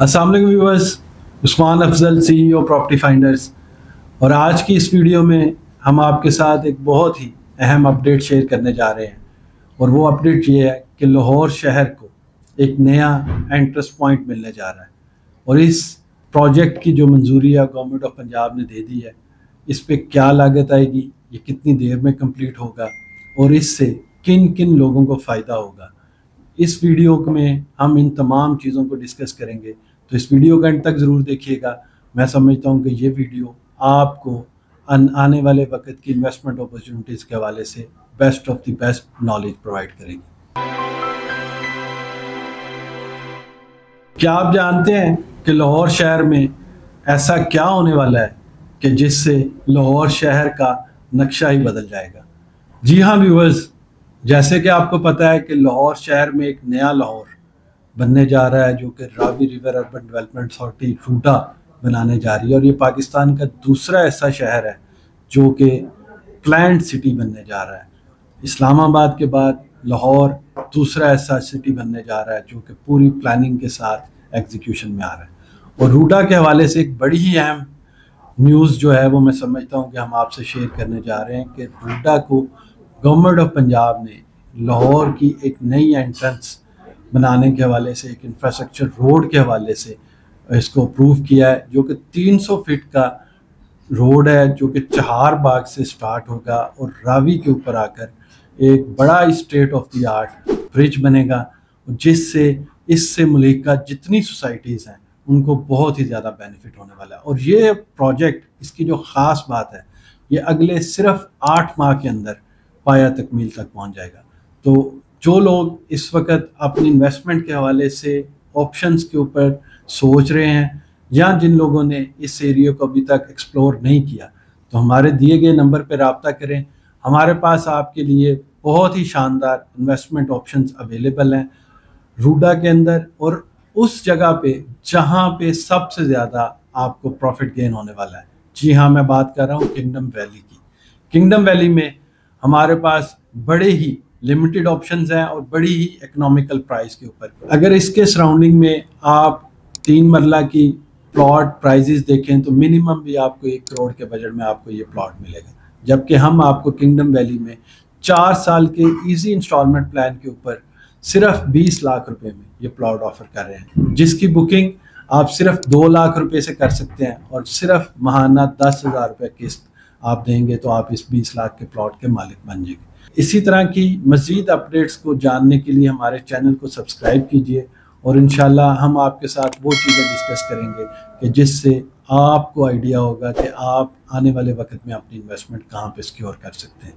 अस्सलाम वालेकुम viewers, Usman Afzal CEO property finders. और आज की इस वीडियो में हम आपके साथ एक बहुत ही अहम अपडेट शेयर करने जा रहे हैं। और वो अपडेट ये है कि लाहौर शहर को एक नया एंट्रेंस पॉइंट मिलने जा रहा है। और इस प्रोजेक्ट की जो मंजूरी है गवर्नमेंट ऑफ पंजाब ने दे दी है। इस पे क्या लागत आएगी, ये कितनी देर में कंप्लीट होगा और इससे किन किन लोगों को फ़ायदा होगा, इस वीडियो में हम इन तमाम चीज़ों को डिस्कस करेंगे। तो इस वीडियो का एंड तक ज़रूर देखिएगा। मैं समझता हूँ कि ये वीडियो आपको आने वाले वक्त की इन्वेस्टमेंट अपॉर्चुनिटीज़ के हवाले से best of the best knowledge provide करेगी। क्या आप जानते हैं कि लाहौर शहर में ऐसा क्या होने वाला है कि जिससे लाहौर शहर का नक्शा ही बदल जाएगा? जी हाँ व्यूअर्स, जैसे कि आपको पता है कि लाहौर शहर में एक नया लाहौर बनने जा रहा है जो कि Ravi river urban development authority RUDA बनाने जा रही है। और ये पाकिस्तान का दूसरा ऐसा शहर है जो कि प्लान्ड सिटी बनने जा रहा है। इस्लामाबाद के बाद लाहौर दूसरा ऐसा सिटी बनने जा रहा है जो कि पूरी प्लानिंग के साथ एग्जीक्यूशन में आ रहा है। और रूडा के हवाले से एक बड़ी ही अहम न्यूज़ जो है वो मैं समझता हूँ कि हम आपसे शेयर करने जा रहे हैं कि रूडा को गवर्नमेंट ऑफ पंजाब ने लाहौर की एक नई एंट्रेंस बनाने के हवाले से, एक इंफ्रास्ट्रक्चर रोड के हवाले से इसको अप्रूव किया है, जो कि 300 फीट का रोड है जो कि चहार बाग से स्टार्ट होगा और रावी के ऊपर आकर एक बड़ा state of the art bridge बनेगा, जिससे इससे मुल्का जितनी सोसाइटीज़ हैं उनको बहुत ही ज़्यादा बेनिफिट होने वाला है। और ये प्रोजेक्ट, इसकी जो ख़ास बात है, ये अगले सिर्फ 8 माह के अंदर पाया तकमील तक पहुंच जाएगा। तो जो लोग इस वक्त अपनी इन्वेस्टमेंट के हवाले से ऑप्शंस के ऊपर सोच रहे हैं या जिन लोगों ने इस एरिया को अभी तक एक्सप्लोर नहीं किया, तो हमारे दिए गए नंबर पर रब्ता करें। हमारे पास आपके लिए बहुत ही शानदार इन्वेस्टमेंट ऑप्शंस अवेलेबल हैं रूडा के अंदर, और उस जगह पे जहाँ पे सबसे ज़्यादा आपको प्रॉफिट गेन होने वाला है। जी हाँ, मैं बात कर रहा हूँ किंगडम वैली की। किंगडम वैली में हमारे पास बड़े ही लिमिटेड ऑप्शंस हैं और बड़ी ही इकोनॉमिकल प्राइस के ऊपर। अगर इसके सराउंडिंग में आप 3 मरला की प्लॉट प्राइजेस देखें तो मिनिमम भी आपको 1 करोड़ के बजट में आपको ये प्लॉट मिलेगा, जबकि हम आपको किंगडम वैली में 4 साल के इजी इंस्टॉलमेंट प्लान के ऊपर सिर्फ 20 लाख रुपए में ये प्लॉट ऑफर कर रहे हैं, जिसकी बुकिंग आप सिर्फ 2 लाख रुपए से कर सकते हैं और सिर्फ माहाना 10,000 रुपये किस्त आप देंगे तो आप इस 20 लाख के प्लॉट के मालिक बन जाएंगे। इसी तरह की मज़ीद अपडेट्स को जानने के लिए हमारे चैनल को सब्सक्राइब कीजिए और इंशाल्लाह हम आपके साथ वो चीज़ें डिस्कस करेंगे कि जिससे आपको आइडिया होगा कि आप आने वाले वक्त में अपनी इन्वेस्टमेंट कहाँ पे सिक्योर कर सकते हैं।